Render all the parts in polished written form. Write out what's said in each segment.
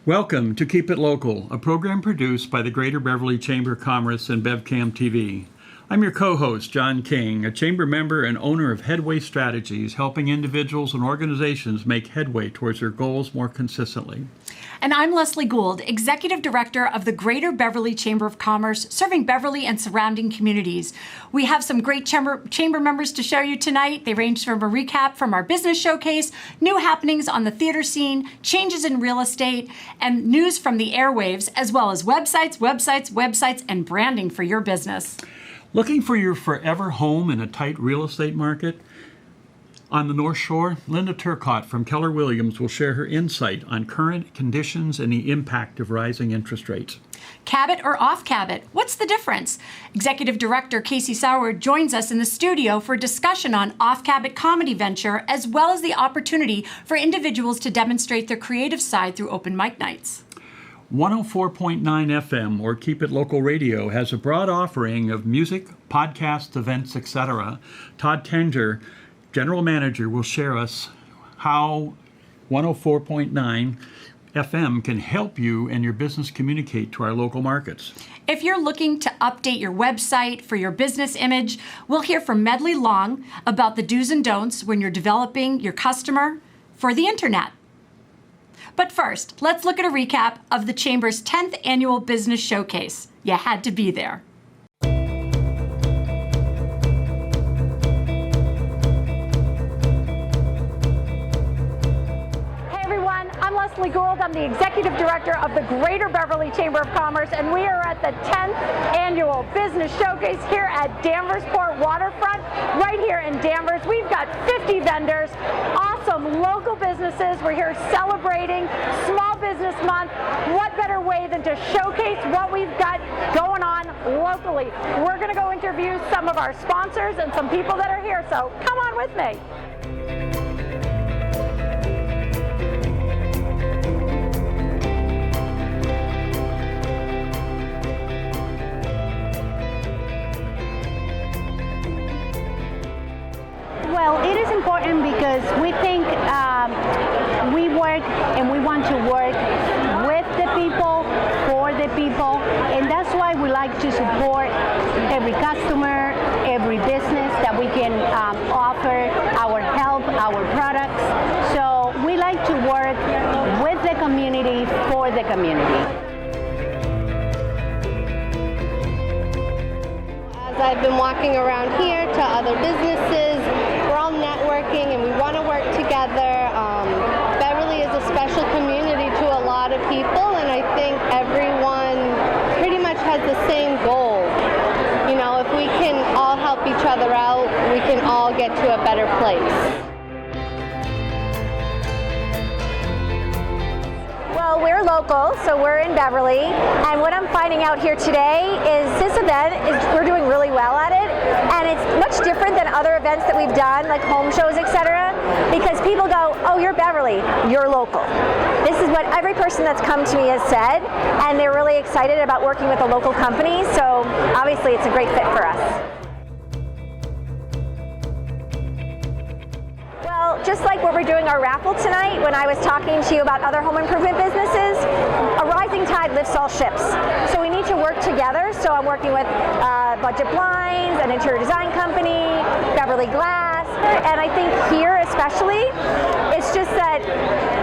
Welcome to Keep It Local, a program produced by the Greater Beverly Chamber of Commerce and BevCam TV. I'm your co-host, John King, a chamber member and owner of Headway Strategies, helping individuals and organizations make headway towards their goals more consistently. And I'm Leslie Gould, Executive Director of the Greater Beverly Chamber of Commerce, serving Beverly and surrounding communities. We have some great chamber members to show you tonight. They range from a recap from our business showcase, new happenings on the theater scene, changes in real estate, and news from the airwaves, as well as websites, and branding for your business. Looking for your forever home in a tight real estate market? On the North Shore, Linda Turcotte from Keller Williams will share her insight on current conditions and the impact of rising interest rates. Cabot or OffCabot? What's the difference? Executive Director Casey Sauer joins us in the studio for a discussion on OffCabot comedy venture, as well as the opportunity for individuals to demonstrate their creative side through open mic nights. 104.9 FM, or Keep It Local Radio, has a broad offering of music, podcasts, events, etc. Todd Tanger, General Manager, will share us how 104.9 FM can help you and your business communicate to our local markets. If you're looking to update your website for your business image, we'll hear from Medley Long about the do's and don'ts when you're developing your customer for the internet. But first, let's look at a recap of the Chamber's 10th Annual Business Showcase. You had to be there. I'm Leslie Gould. I'm the Executive Director of the Greater Beverly Chamber of Commerce, and we are at the 10th Annual Business Showcase here at Danversport Waterfront, right here in Danvers. We've got 50 vendors, awesome local businesses. We're here celebrating Small Business Month. What better way than to showcase what we've got going on locally? We're going to go interview some of our sponsors and some people that are here, so come on with me. Well, it is important because we think we work and we want to work with the people, for the people, and that's why we like to support every customer, every business that we can offer our help, our products. So we like to work with the community, for the community. As I've been walking around here to other businesses, we're all networking and we want to work together. Beverly is a special community to a lot of people, and I think everyone pretty much has the same goal. You know, if we can all help each other out, we can all get to a better place. Well, we're local, so we're in Beverly, and what I'm finding out here today is this event we're doing really well at it, and it's much different than other events that we've done, like home shows, etc., because people go, oh, you're Beverly, you're local. This is what every person that's come to me has said, and they're really excited about working with a local company, so obviously it's a great fit for us. Just like what we're doing our raffle tonight, when I was talking to you about other home improvement businesses, a rising tide lifts all ships. So we need to work together. So I'm working with Budget Blinds, an interior design company, Beverly Glass, and I think here especially, it's just that,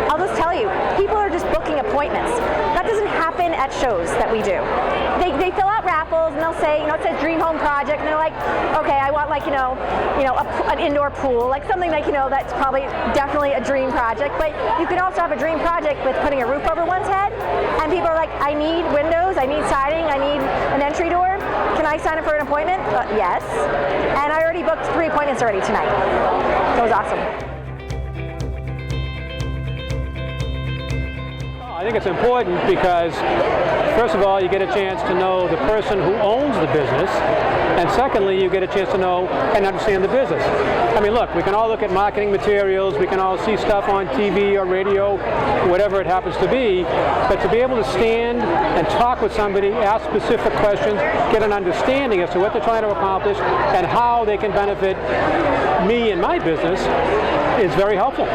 I'll just tell you, people are just booking appointments. That doesn't happen at shows that we do. They fill out raffles and they'll say, it says Dream Home Project, and they're like, okay, I want like, an indoor pool, like something like, that's probably definitely a dream project, but you can also have a dream project with putting a roof over one's head, and people are like, I need windows, I need siding, I need an entry door. Can I sign up for an appointment? Yes. And I already booked 3 appointments already tonight. So it was awesome. I think it's important because, first of all, you get a chance to know the person who owns the business, and secondly, you get a chance to know and understand the business. I mean, look, we can all look at marketing materials, we can all see stuff on TV or radio, whatever it happens to be, but to be able to stand and talk with somebody, ask specific questions, get an understanding as to what they're trying to accomplish and how they can benefit me and my business is very helpful.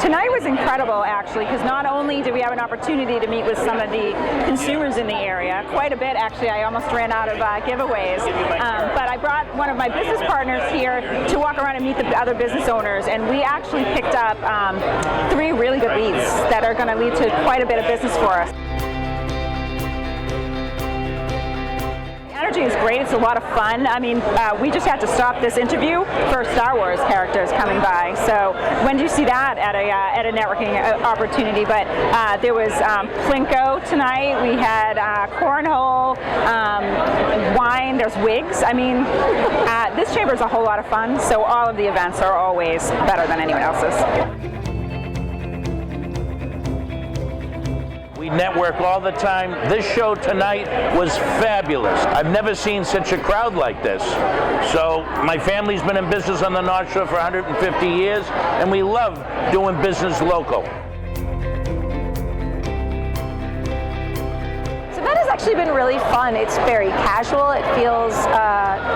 Tonight was incredible, actually, because not only did we have an opportunity to meet with some of the consumers in the area, quite a bit actually. I almost ran out of giveaways, but I brought one of my business partners here to walk around and meet the other business owners, and we actually picked up 3 really good leads that are going to lead to quite a bit of business for us. Energy is great. It's a lot of fun. I mean, we just had to stop this interview for Star Wars characters coming by. So when do you see that at a networking opportunity? But there was Plinko tonight. We had cornhole, wine. There's wigs. I mean, this chamber is a whole lot of fun. So all of the events are always better than anyone else's. We network all the time. This show tonight was fabulous. I've never seen such a crowd like this. So my family's been in business on the North Shore for 150 years, and we love doing business local. This event has actually been really fun. It's very casual. It feels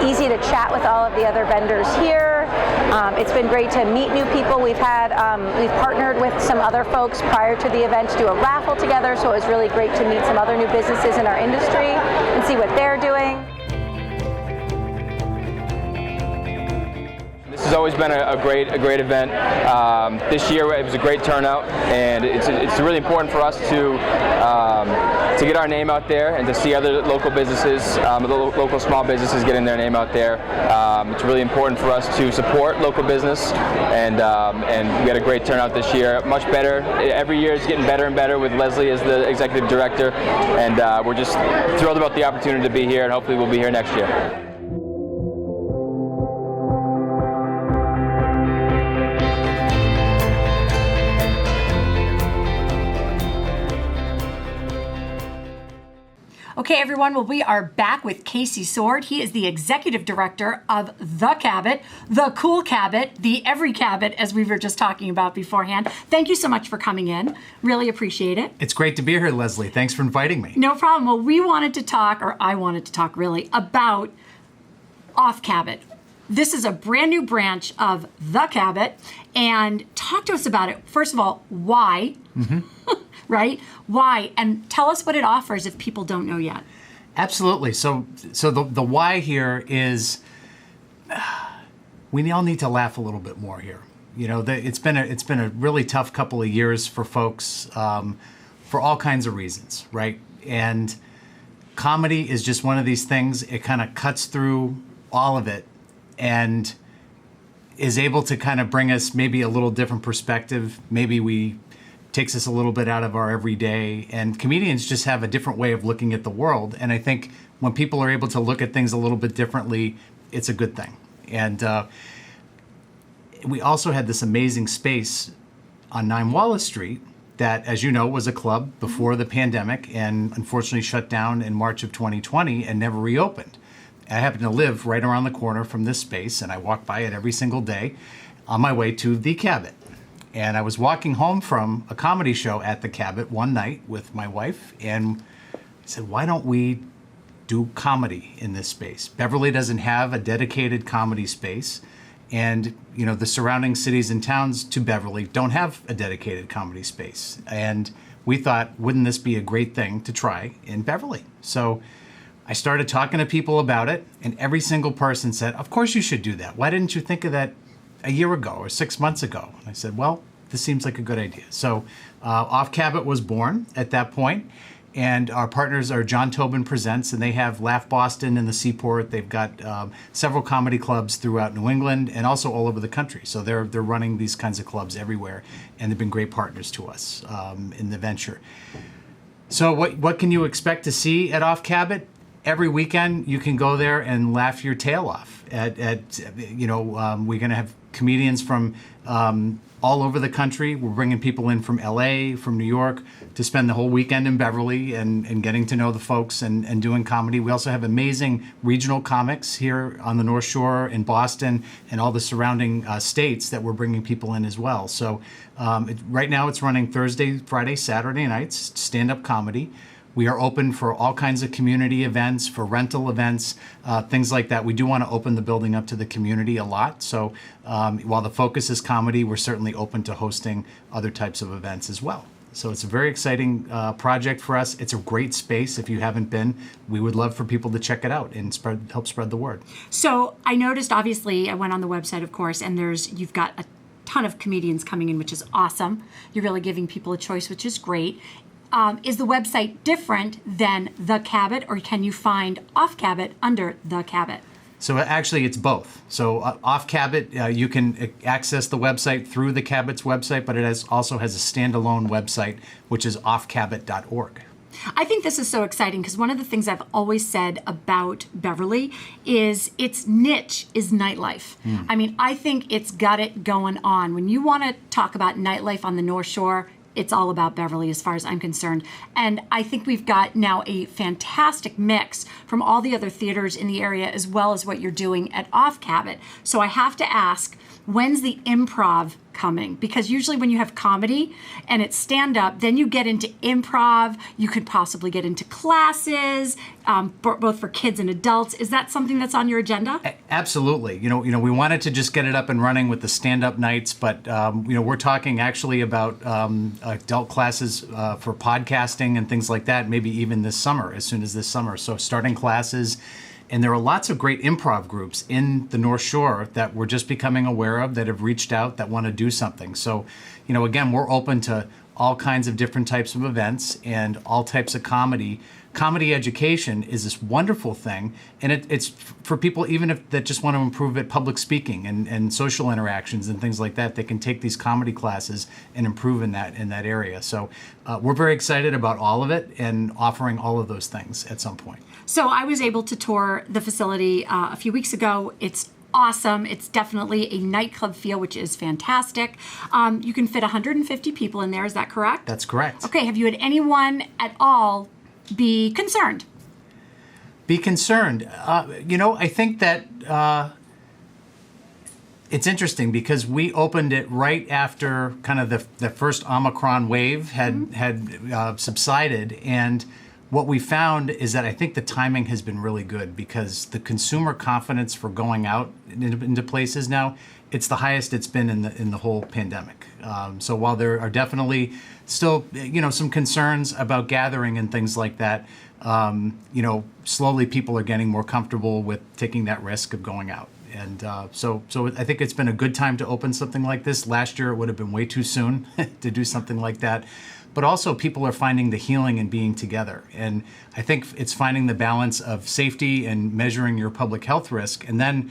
easy to chat with all of the other vendors here. It's been great to meet new people. We've partnered with some other folks prior to the event to do a raffle together, so it was really great to meet some other new businesses in our industry and see what they're doing. This has always been a great event. This year it was a great turnout, and it's really important for us to get our name out there and to see other local businesses, local small businesses getting their name out there. It's really important for us to support local business, and we had a great turnout this year. Much better. Every year it's getting better and better with Leslie as the executive director, and we're just thrilled about the opportunity to be here, and hopefully we'll be here next year. Okay, everyone, well, we are back with Casey Sword. He is the executive director of the Cabot, the cool Cabot, the every Cabot, as we were just talking about beforehand. Thank you so much for coming in. Really appreciate it. It's great to be here, Leslie. Thanks for inviting me. No problem. Well, we wanted to talk, or I wanted to talk really, about OffCabot. This is a brand new branch of the Cabot, and talk to us about it. First of all, why? Right? Why? And tell us what it offers if people don't know yet. Absolutely. So the why here is we all need to laugh a little bit more here. You know, it's been a really tough couple of years for folks for all kinds of reasons, right? And comedy is just one of these things. It kind of cuts through all of it and is able to kind of bring us maybe a little different perspective. Maybe takes us a little bit out of our everyday, and comedians just have a different way of looking at the world. And I think when people are able to look at things a little bit differently, it's a good thing. And we also had this amazing space on 9 Wallace Street that, as you know, was a club before the pandemic and unfortunately shut down in March of 2020 and never reopened. I happen to live right around the corner from this space, and I walk by it every single day on my way to the Cabot. And I was walking home from a comedy show at the Cabot one night with my wife, and I said, why don't we do comedy in this space? Beverly doesn't have a dedicated comedy space, and you know the surrounding cities and towns to Beverly don't have a dedicated comedy space. And we thought, wouldn't this be a great thing to try in Beverly? So I started talking to people about it, and every single person said, of course you should do that. Why didn't you think of that a year ago or 6 months ago? And I said, well, this seems like a good idea. So OffCabot was born at that point, and our partners are John Tobin Presents, and they have Laugh Boston in the Seaport. They've got several comedy clubs throughout New England and also all over the country. So they're running these kinds of clubs everywhere, and they've been great partners to us in the venture. So what can you expect to see at OffCabot? Every weekend you can go there and laugh your tail off. We're going to have comedians from all over the country. We're bringing people in from LA, from New York, to spend the whole weekend in Beverly and getting to know the folks and doing comedy. We also have amazing regional comics here on the North Shore, in Boston, and all the surrounding states that we're bringing people in as well. So right now it's running Thursday, Friday, Saturday nights, stand-up comedy. We are open for all kinds of community events, for rental events, things like that. We do want to open the building up to the community a lot. So while the focus is comedy, we're certainly open to hosting other types of events as well. So it's a very exciting project for us. It's a great space. If you haven't been, we would love for people to check it out and help spread the word. So I noticed, obviously, I went on the website, of course, and you've got a ton of comedians coming in, which is awesome. You're really giving people a choice, which is great. Is the website different than The Cabot, or can you find OffCabot under The Cabot? So actually, it's both. So OffCabot, you can access the website through the Cabot's website, but it also has a standalone website, which is offcabot.org. I think this is so exciting because one of the things I've always said about Beverly is its niche is nightlife. I mean, I think it's got it going on. When you want to talk about nightlife on the North Shore, it's all about Beverly as far as I'm concerned. And I think we've got now a fantastic mix from all the other theaters in the area as well as what you're doing at OffCabot. So I have to ask, when's the improv coming? Because usually when you have comedy and it's stand-up, then you get into improv. You could possibly get into classes, both for kids and adults. Is that something that's on your agenda? Absolutely. You know, we wanted to just get it up and running with the stand-up nights, but we're talking actually about adult classes for podcasting and things like that. Maybe even this summer, as soon as this summer. So starting classes. And there are lots of great improv groups in the North Shore that we're just becoming aware of, that have reached out, that want to do something. So, again, we're open to all kinds of different types of events and all types of comedy. Comedy education is this wonderful thing, and it's for people even if that just want to improve at public speaking and social interactions and things like that. They can take these comedy classes and improve in that area. So we're very excited about all of it and offering all of those things at some point. So I was able to tour the facility a few weeks ago. It's awesome. It's definitely a nightclub feel, which is fantastic. You can fit 150 people in there. Is that correct? That's correct. Okay. Have you had anyone at all be concerned? Be concerned. I think that it's interesting because we opened it right after kind of the first Omicron wave had subsided, and what we found is that I think the timing has been really good because the consumer confidence for going out into places now, it's the highest it's been in the whole pandemic. So while there are definitely still some concerns about gathering and things like that, slowly people are getting more comfortable with taking that risk of going out. And so I think it's been a good time to open something like this. Last year it would have been way too soon to do something like that. But also people are finding the healing in being together. And I think it's finding the balance of safety and measuring your public health risk, and then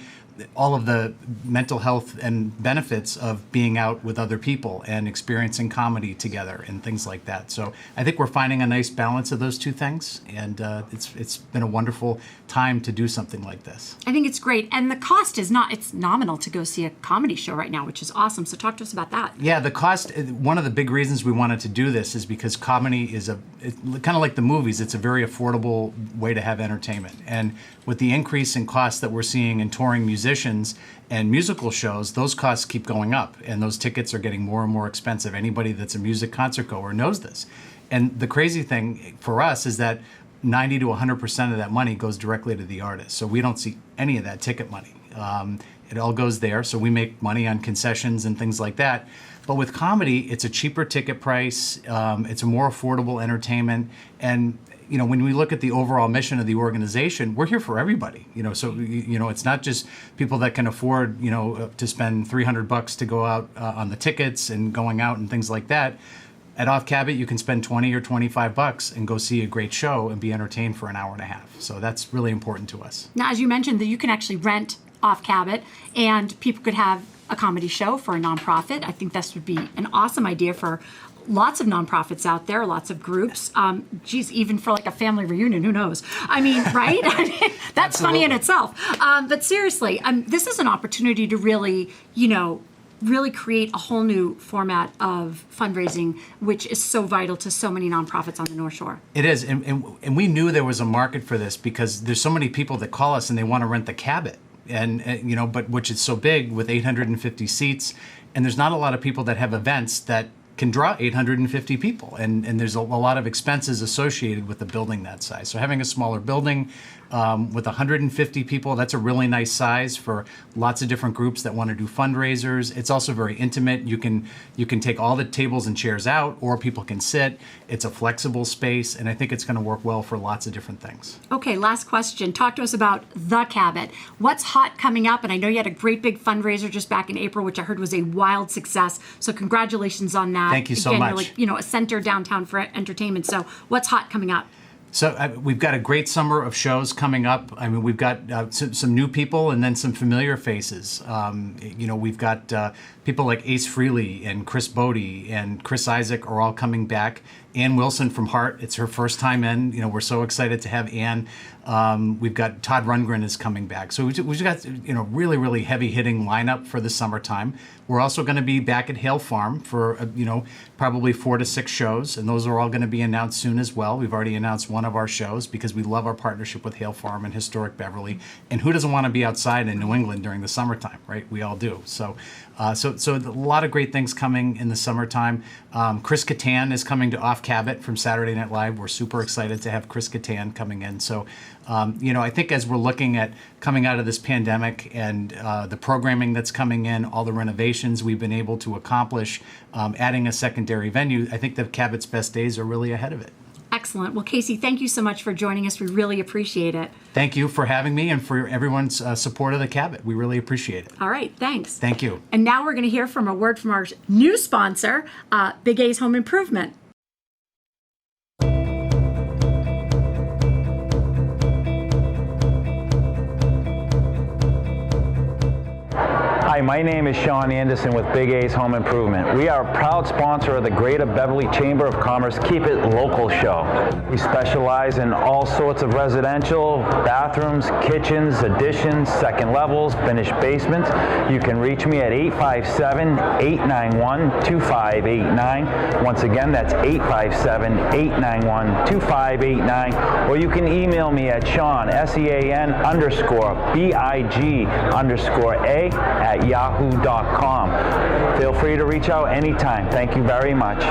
all of the mental health and benefits of being out with other people and experiencing comedy together and things like that. So I think we're finding a nice balance of those two things, and it's been a wonderful time to do something like this. I think it's great. And the cost is it's nominal to go see a comedy show right now, which is awesome. So talk to us about that. Yeah, the cost, one of the big reasons we wanted to do this is because comedy is kind of like the movies, it's a very affordable way to have entertainment. And with the increase in costs that we're seeing in touring musicians and musical shows, those costs keep going up, and those tickets are getting more and more expensive. Anybody that's a music concert goer knows this. And the crazy thing for us is that 90 to 100% of that money goes directly to the artist. So we don't see any of that ticket money. It all goes there, so we make money on concessions and things like that. But with comedy, it's a cheaper ticket price, it's a more affordable entertainment, and when we look at the overall mission of the organization, we're here for everybody. So it's not just people that can afford to spend $300 to go out on the tickets and going out and things like that. At OffCabot, you can spend $20 or $25 and go see a great show and be entertained for an hour and a half. So that's really important to us. Now, as you mentioned, that you can actually rent OffCabot, and people could have a comedy show for a nonprofit. I think this would be an awesome idea for lots of nonprofits out there, lots of groups. Even for like a family reunion, who knows? I mean, right? That's funny in itself. But seriously, this is an opportunity to really create a whole new format of fundraising, which is so vital to so many nonprofits on the North Shore. It is, and we knew there was a market for this because there's so many people that call us and they want to rent the Cabot, but which is so big with 850 seats, and there's not a lot of people that have events that can draw 850 people, and there's a lot of expenses associated with a building that size. So having a smaller building with 150 people, that's a really nice size for lots of different groups that want to do fundraisers. It's also very intimate. You can take all the tables and chairs out, or people can sit. It's a flexible space, and I think it's going to work well for lots of different things. Okay, last question. Talk to us about the Cabot. What's hot coming up? And I know you had a great big fundraiser just back in April, which I heard was a wild success. So congratulations on that. Thank you so Again, much. You're like, a center downtown for entertainment. So what's hot coming up? So we've got a great summer of shows coming up. I mean, we've got some new people and then some familiar faces. We've got people like Ace Frehley and Chris Bodie and Chris Isaac are all coming back. Ann Wilson from Heart, it's her first time in. We're so excited to have Ann. We've got Todd Rundgren is coming back. So we've got really, really heavy hitting lineup for the summertime. We're also going to be back at Hale Farm for probably 4 to 6 shows, and those are all going to be announced soon as well. We've already announced one of our shows because we love our partnership with Hale Farm and Historic Beverly. And who doesn't want to be outside in New England during the summertime, right? We all do. So a lot of great things coming in the summertime. Chris Kattan is coming to OffCabot from Saturday Night Live. We're super excited to have Chris Kattan coming in. So, I think as we're looking at coming out of this pandemic and the programming that's coming in, all the renovations we've been able to accomplish, adding a secondary venue, I think the Cabot's best days are really ahead of it. Excellent. Well, Casey, thank you so much for joining us. We really appreciate it. Thank you for having me and for everyone's support of the Cabot. We really appreciate it. All right. Thanks. Thank you. And now we're going to hear from a word from our new sponsor, Big A's Home Improvement. Hi, my name is Sean Anderson with Big A's Home Improvement. We are a proud sponsor of the Greater Beverly Chamber of Commerce Keep It Local show. We specialize in all sorts of residential, bathrooms, kitchens, additions, second levels, finished basements. You can reach me at 857-891-2589. Once again, that's 857-891-2589. Or you can email me at Sean, SEAN_BIG_A at yahoo.com. Feel free to reach out anytime. Thank you very much.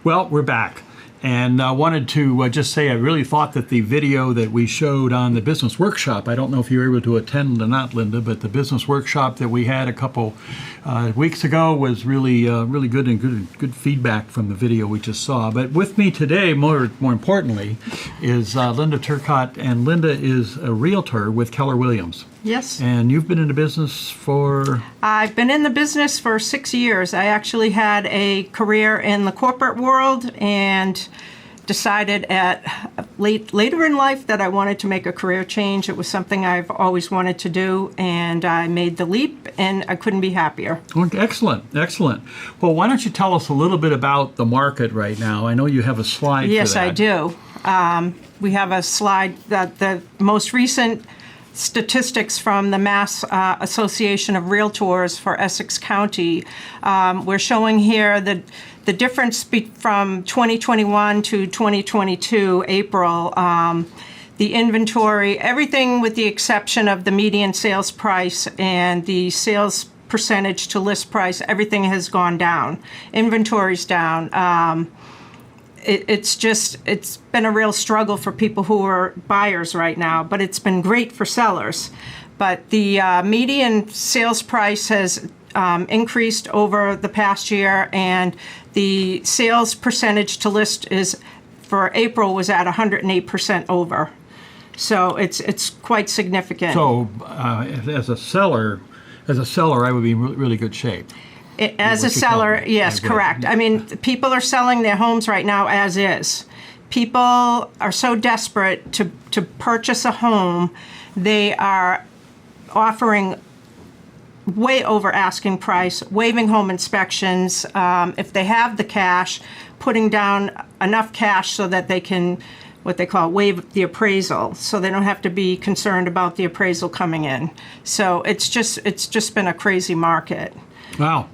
Well, we're back. And I wanted to just say I really thought that the video that we showed on the business workshop, I don't know if you were able to attend or not, Linda, but the business workshop that we had a couple weeks ago was really really good, and good feedback from the video we just saw. But with me today, more importantly, is Linda Turcotte, and Linda is a realtor with Keller Williams. Yes. And you've been in the business for? I've been in the business for 6 years. I actually had a career in the corporate world and decided later in life that I wanted to make a career change. It was something I've always wanted to do, and I made the leap, and I couldn't be happier. Excellent, excellent. Well, why don't you tell us a little bit about the market right now? I know you have a slide Yes, for that. I do. We have a slide that the most recent statistics from the Mass Association of Realtors for Essex County. We're showing here the difference from 2021 to 2022, April. The inventory, everything with the exception of the median sales price and the sales percentage to list price, everything has gone down. Inventory's down. It's been a real struggle for people who are buyers right now, but it's been great for sellers. But the median sales price has increased over the past year, and the sales percentage to list for April was at 108% over. So it's quite significant. So as a seller, I would be in really good shape. As a seller, yes, correct. I mean, people are selling their homes right now as is. People are so desperate to purchase a home, they are offering way over asking price, waiving home inspections. If they have the cash, putting down enough cash so that they can, what they call, waive the appraisal, so they don't have to be concerned about the appraisal coming in. So it's just been a crazy market. Wow.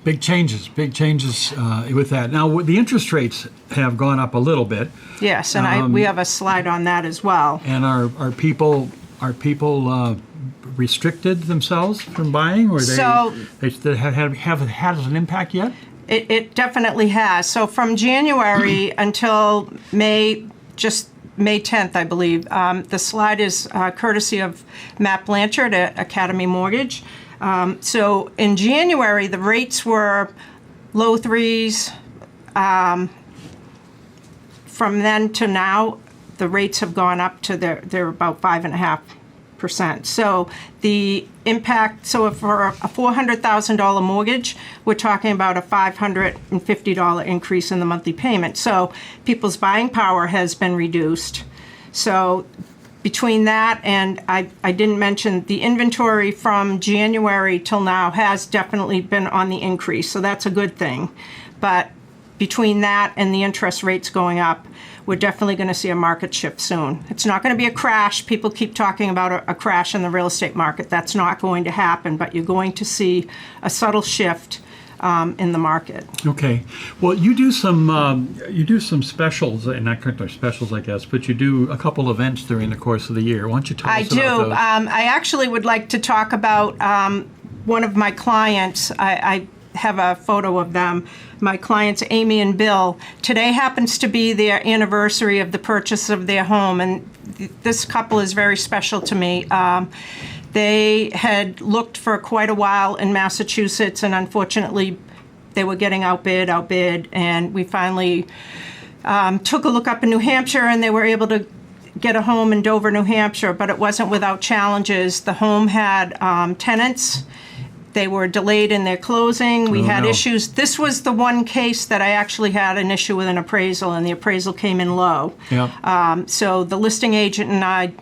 Big changes with that. Now, the interest rates have gone up a little bit. Yes, and we have a slide on that as well. And are people restricted themselves from buying, or they have it had an impact yet? It definitely has. So from January until May 10th, I believe. The slide is courtesy of Matt Blanchard at Academy Mortgage. So in January, the rates were low threes. From then to now, the rates have gone up to they're about 5.5%. So the impact, so for a $400,000 mortgage, we're talking about a $550 increase in the monthly payment. So people's buying power has been reduced. So between that and I didn't mention the inventory from January till now has definitely been on the increase. So that's a good thing. But between that and the interest rates going up, we're definitely going to see a market shift soon. It's not going to be a crash. People keep talking about a crash in the real estate market. That's not going to happen, but you're going to see a subtle shift in the market. Okay. Well, you do some specials, and not currently specials, I guess, but you do a couple events during the course of the year. Why don't you tell us about those? I actually would like to talk about one of my clients. I have a photo of them. My clients, Amy and Bill. Today happens to be their anniversary of the purchase of their home, and this couple is very special to me. They had looked for quite a while in Massachusetts, and unfortunately, they were getting outbid, and we finally took a look up in New Hampshire, and they were able to get a home in Dover, New Hampshire, but it wasn't without challenges. The home had tenants. They were delayed in their closing. We had issues. This was the one case that I actually had an issue with an appraisal, and the appraisal came in low. Yeah. So the listing agent and I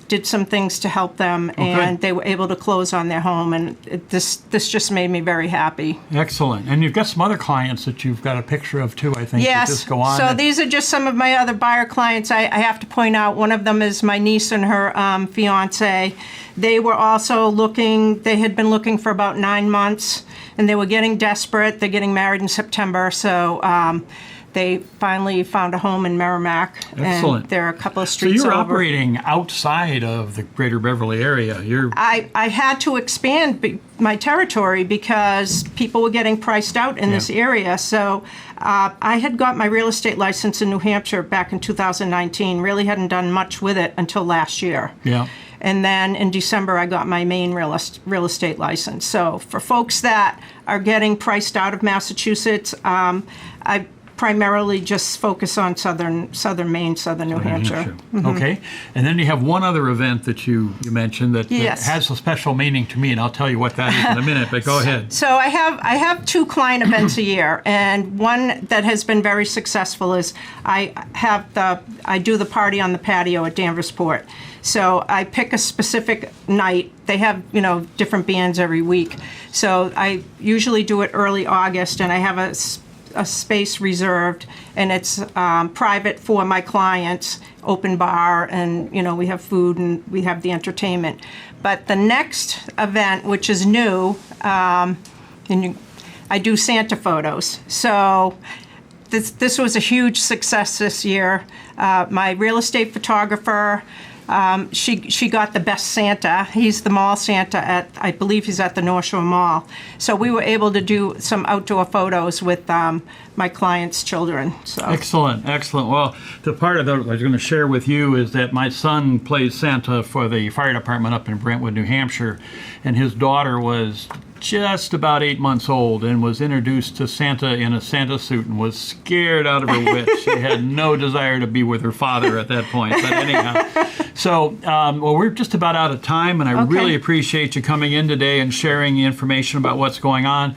did some things to help them, and they were able to close on their home, and this just made me very happy. Excellent. And you've got some other clients that you've got a picture of too, I think. Yes. That just go on. So these are just some of my other buyer clients. I have to point out, one of them is my niece and her fiance. They were also looking, they had been looking for about 9 months, and they were getting desperate. They're getting married in September, so they finally found a home in Merrimack. Excellent. And they're a couple of streets over. So you're over. operating outside of the greater Beverly area. I had to expand my territory because people were getting priced out in this area. So I had got my real estate license in New Hampshire back in 2019. Really hadn't done much with it until last year. Yeah. And then in December, I got my Maine real estate license. So for folks that are getting priced out of Massachusetts, I primarily just focus on southern Maine, southern New Hampshire. Mm-hmm. Okay. And then you have one other event that you mentioned that has a special meaning to me, and I'll tell you what that is in a minute, but go ahead. So I have 2 client events a year, and one that has been very successful is I do the party on the patio at Danversport. So I pick a specific night. They have, different bands every week. So I usually do it early August, and I have a space reserved, and it's private for my clients, open bar, and we have food and we have the entertainment. But the next event, which is new, I do Santa photos. So this was a huge success this year. My real estate photographer, she got the best Santa. He's the mall Santa I believe he's at the North Shore Mall. So we were able to do some outdoor photos with my clients' children. So. Excellent. Well, the part of that I was going to share with you is that my son plays Santa for the fire department up in Brentwood, New Hampshire, and his daughter was just about 8 months old and was introduced to Santa in a Santa suit and was scared out of her wits. She had no desire to be with her father at that point. But anyhow, so we're just about out of time, and I really appreciate you coming in today and sharing the information about what's going on.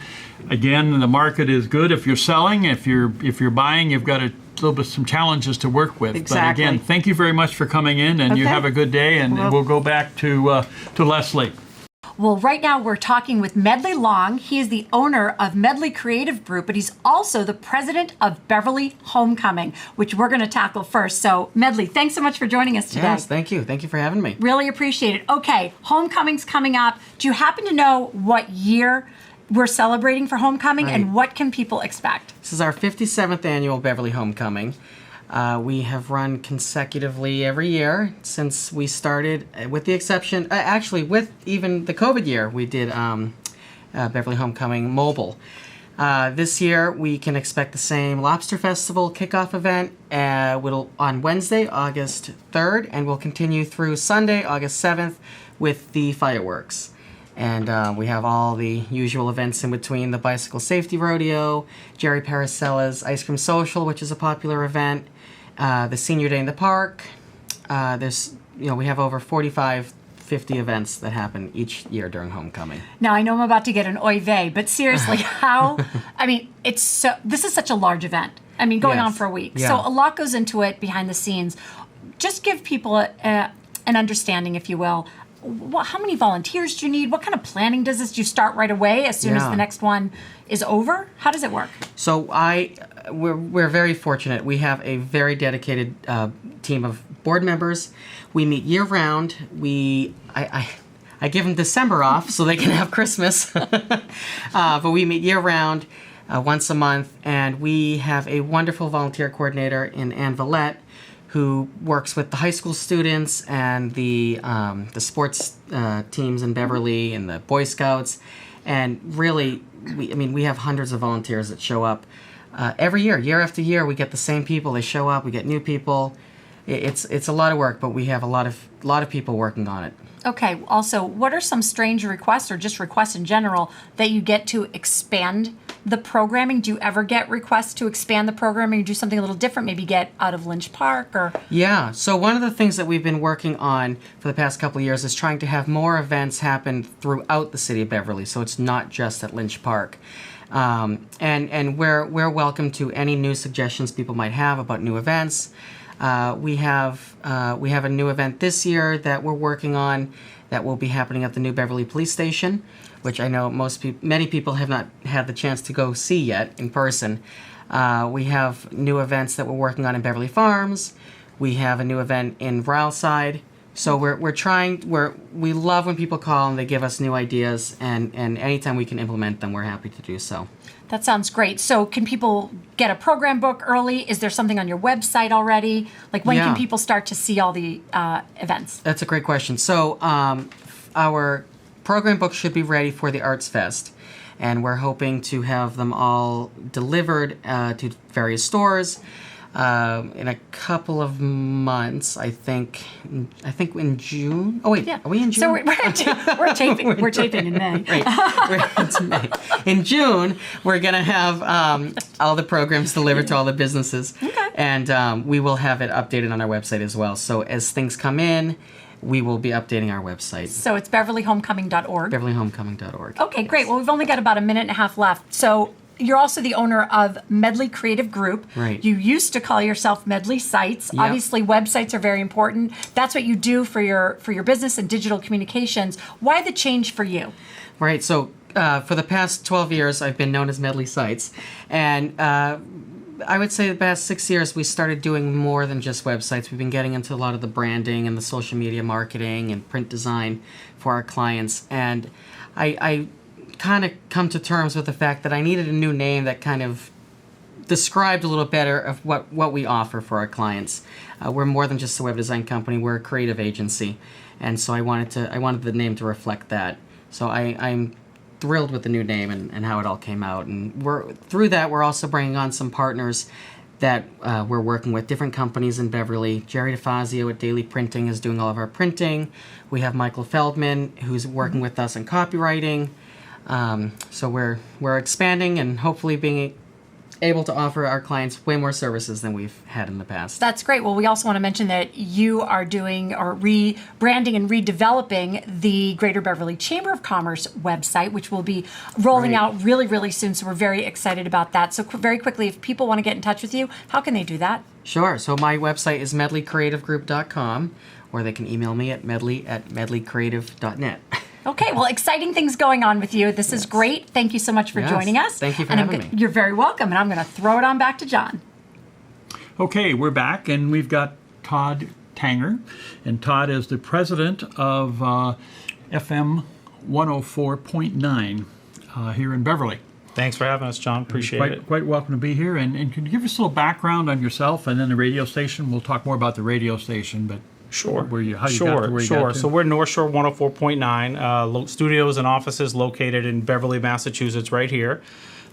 Again, the market is good if you're selling. If you're buying, you've got a little bit some challenges to work with. Exactly. But again, thank you very much for coming in, and you have a good day. And we'll go back to Leslie. Well, right now we're talking with Medley Long. He is the owner of Medley Creative Group, but he's also the president of Beverly Homecoming, which we're going to tackle first. So, Medley, thanks so much for joining us today. Yes, thank you. Thank you for having me. Really appreciate it. Okay, Homecoming's coming up. Do you happen to know what year we're celebrating for Homecoming, and what can people expect? This is our 57th annual Beverly Homecoming. We have run consecutively every year since we started, with the exception, actually with even the COVID year, we did Beverly Homecoming Mobile. This year, we can expect the same Lobster Festival kickoff event on Wednesday, August 3rd, and will continue through Sunday, August 7th, with the fireworks. And we have all the usual events in between: the Bicycle Safety Rodeo, Jerry Paracella's Ice Cream Social, which is a popular event, the Senior Day in the Park. We have over 50 events that happen each year during homecoming. Now, I know I'm about to get an oy vey, but seriously, this is such a large event. I mean, going on for a week. Yeah. So a lot goes into it behind the scenes. Just give people an understanding, if you will. How many volunteers do you need? What kind of planning does this? Do you start right away as soon as the next one is over? How does it work? So we're very fortunate. We have a very dedicated team of board members. We meet year round. I give them December off so they can have Christmas. But we meet year round, once a month, and we have a wonderful volunteer coordinator in Ann Vallette, who works with the high school students and the sports teams in Beverly and the Boy Scouts. And really, we have hundreds of volunteers that show up every year after year. We get the same people. They show up. We get new people. It's a lot of work, but we have a lot of people working on it. Okay. Also, what are some strange requests, or just requests in general, that you get to expand the programming? Do you ever get requests to expand the programming or do something a little different, maybe get out of Lynch Park? Or Yeah, so one of the things that we've been working on for the past couple of years is trying to have more events happen throughout the city of Beverly, so it's not just at Lynch Park. And we're welcome to any new suggestions people might have about new events. We have a new event this year that we're working on that will be happening at the new Beverly Police Station, which I know many people have not had the chance to go see yet in person. We have new events that we're working on in Beverly Farms. We have a new event in Ryleside. So we love when people call and they give us new ideas, and anytime we can implement them, we're happy to do so. That sounds great. So can people get a program book early? Is there something on your website already? Like, when can people start to see all the events? That's a great question. So our program book should be ready for the Arts Fest, and we're hoping to have them all delivered to various stores in a couple of months. I think in June. Oh wait, are we in June? So we're taping. We're taping in May. Right, it's May. In June, we're gonna have all the programs delivered to all the businesses, and we will have it updated on our website as well. So as things come in, we will be updating our website. So it's beverlyhomecoming.org. beverlyhomecoming.org. Okay, great. Well, we've only got about a minute and a half left. So you're also the owner of Medley Creative Group. Right. You used to call yourself Medley Sites. Yep. Obviously, websites are very important. That's what you do for your business and digital communications. Why the change for you? Right. So for the past 12 years, I've been known as Medley Sites, and I would say the past 6 years we started doing more than just websites. We've been getting into a lot of the branding and the social media marketing and print design for our clients, and I kind of come to terms with the fact that I needed a new name that kind of described a little better of what we offer for our clients. We're more than just a web design company. We're a creative agency, and so I wanted the name to reflect that. So I'm thrilled with the new name and how it all came out. And we're also bringing on some partners that we're working with, different companies in Beverly. Jerry DeFazio at Daily Printing is doing all of our printing. We have Michael Feldman, who's working with us in copywriting. So we're expanding and hopefully being able to offer our clients way more services than we've had in the past. That's great. Well, we also want to mention that you are doing or rebranding and redeveloping the Greater Beverly Chamber of Commerce website, which will be rolling out really, really soon. So we're very excited about that. So very quickly, if people want to get in touch with you, how can they do that? Sure. So my website is medleycreativegroup.com, or they can email me at medley@medleycreative.net. Okay, well, exciting things going on with you. This is great. Thank you so much for joining us. Thank you for having me. You're very welcome, and I'm going to throw it on back to John. Okay, we're back, and we've got Todd Tanger, and Todd is the president of FM 104.9 here in Beverly. Thanks for having us, John. Appreciate it. Quite welcome to be here. And can you give us a little background on yourself and then the radio station? We'll talk more about the radio station, but... How you got to Sure. where you got to? So we're North Shore 104.9, studios and offices located in Beverly, Massachusetts, right here.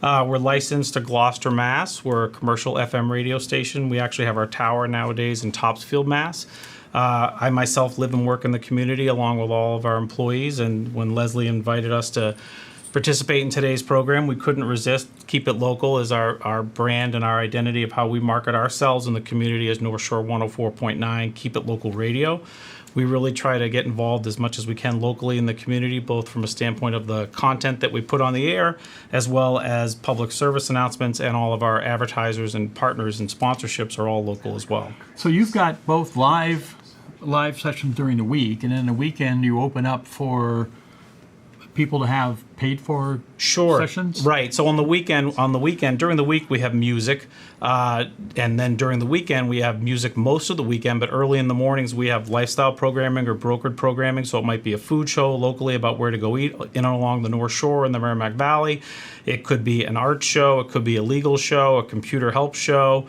We're licensed to Gloucester, Mass. We're a commercial FM radio station. We actually have our tower nowadays in Topsfield, Mass. I myself live and work in the community along with all of our employees, and when Leslie invited us to participate in today's program, we couldn't resist. Keep It Local is our brand and our identity of how we market ourselves in the community as North Shore 104.9, Keep It Local Radio. We really try to get involved as much as we can locally in the community, both from a standpoint of the content that we put on the air, as well as public service announcements, and all of our advertisers and partners and sponsorships are all local as well. So you've got both live sessions during the week, and then the weekend you open up for people to have paid for sessions? Right. So on the weekend, during the week we have music, and then during the weekend we have music most of the weekend, but early in the mornings we have lifestyle programming or brokered programming. So it might be a food show locally about where to go eat in and along the North Shore and the Merrimack Valley. It could be an art show. It could be a legal show, a computer help show.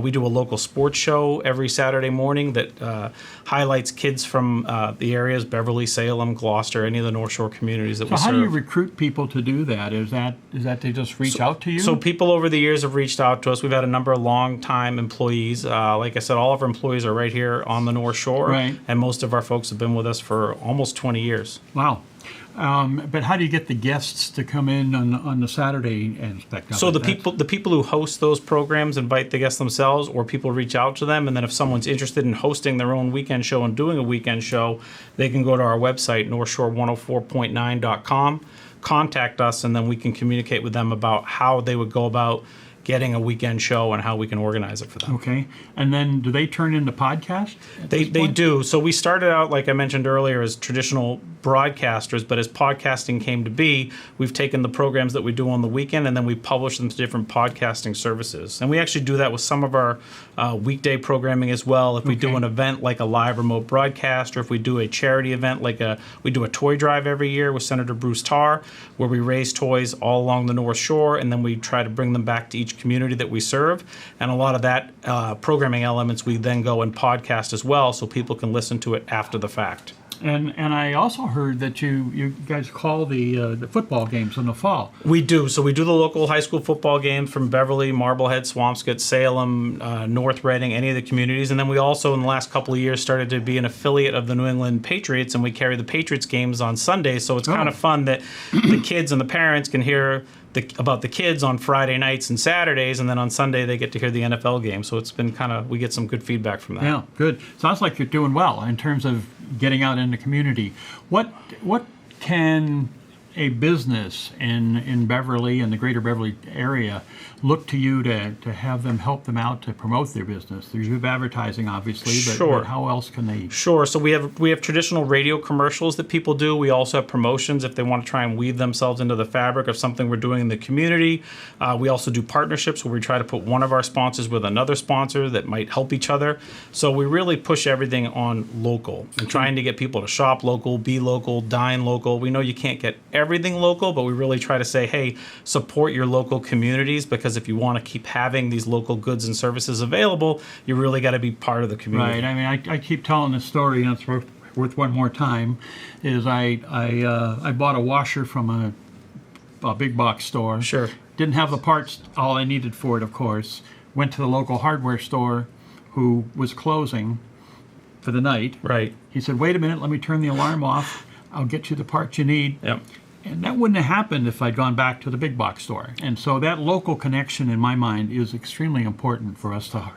We do a local sports show every Saturday morning that highlights kids from the areas, Beverly, Salem, Gloucester, any of the North Shore communities that we serve. So how do you recruit people to do that? Is that they just reach out to you? So people over the years have reached out to us. We've had a number of long-time employees. Like I said, all of our employees are right here on the North Shore. Right. And most of our folks have been with us for almost 20 years. Wow. But how do you get the guests to come in on the Saturday aspect? So the people who host those programs invite the guests themselves, or people reach out to them. And then if someone's interested in hosting their own weekend show and doing a weekend show, they can go to our website, northshore104.9.com, contact us, and then we can communicate with them about how they would go about getting a weekend show and how we can organize it for them. Okay. And then do they turn into podcasts? They do. So we started out, like I mentioned earlier, as traditional broadcasters, but as podcasting came to be, we've taken the programs that we do on the weekend and then we publish them to different podcasting services. And we actually do that with some of our weekday programming as well. If we do an event like a live remote broadcast, or if we do a charity event like we do a toy drive every year with Senator Bruce Tarr, where we raise toys all along the North Shore, and then we try to bring them back to each community that we serve. And a lot of that programming elements we then go and podcast as well, so people can listen to it after the fact. And I also heard that you guys call the football games in the fall. We do. So we do the local high school football games from Beverly, Marblehead, Swampscott, Salem, North Reading, any of the communities. And then we also, in the last couple of years, started to be an affiliate of the New England Patriots, and we carry the Patriots games on Sundays. So it's kind of fun that the kids and the parents can hear about the kids on Friday nights and Saturdays, and then on Sunday they get to hear the NFL game. So it's been we get some good feedback from that. Yeah, good. Sounds like you're doing well in terms of getting out in the community. What can a business in Beverly and the greater Beverly area look to you to have them help them out to promote their business? You have advertising, obviously, but how else can they? Sure. So we have traditional radio commercials that people do. We also have promotions if they want to try and weave themselves into the fabric of something we're doing in the community. We also do partnerships where we try to put one of our sponsors with another sponsor that might help each other. So we really push everything on local and trying to get people to shop local, be local, dine local. We know you can't get everything local, but we really try to say, hey, support your local communities, because if you want to keep having these local goods and services available, you really got to be part of the community. Right. I mean, I keep telling this story, and it's worth one more time. Is I bought a washer from a big box store. Sure. Didn't have the parts, all I needed for it, of course. Went to the local hardware store, who was closing for the night. Right. He said, wait a minute, let me turn the alarm off. I'll get you the parts you need. Yep. And that wouldn't have happened if I'd gone back to the big box store. And so that local connection, in my mind, is extremely important for us to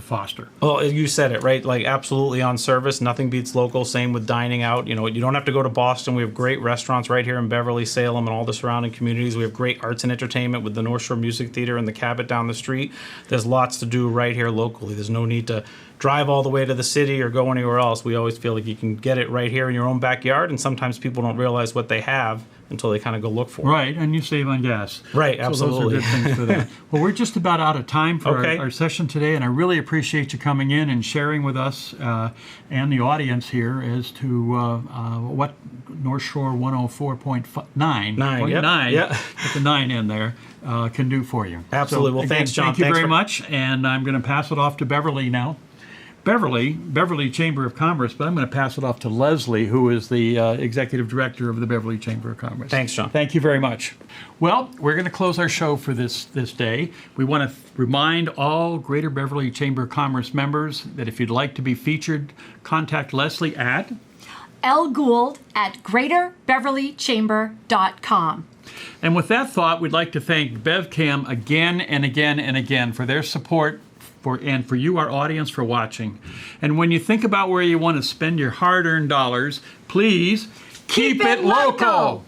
foster. Well, you said it, right? Like, absolutely on service. Nothing beats local. Same with dining out. You know, you don't have to go to Boston. We have great restaurants right here in Beverly, Salem, and all the surrounding communities. We have great arts and entertainment with the North Shore Music Theater and the Cabot down the street. There's lots to do right here locally. There's no need to drive all the way to the city or go anywhere else. We always feel like you can get it right here in your own backyard, and sometimes people don't realize what they have until they kind of go look for it. Right, and you save on gas. Right, absolutely. So those are good things for that. Well, we're just about out of time for our session today, and I really appreciate you coming in and sharing with us and the audience here as to what North Shore 104.9 with the 9 in there can do for you. Absolutely. So, well, again, thanks, John. Thank you very much, and I'm going to pass it off to Beverly now. Beverly Chamber of Commerce, but I'm going to pass it off to Leslie, who is the Executive Director of the Beverly Chamber of Commerce. Thanks, John. Thank you very much. Well, we're going to close our show for this day. We want to remind all Greater Beverly Chamber of Commerce members that if you'd like to be featured, contact Leslie at lgould@greaterbeverlychamber.com. And with that thought, we'd like to thank BevCam again and again and again for their support and for you, our audience, for watching. And when you think about where you want to spend your hard-earned dollars, please keep it local.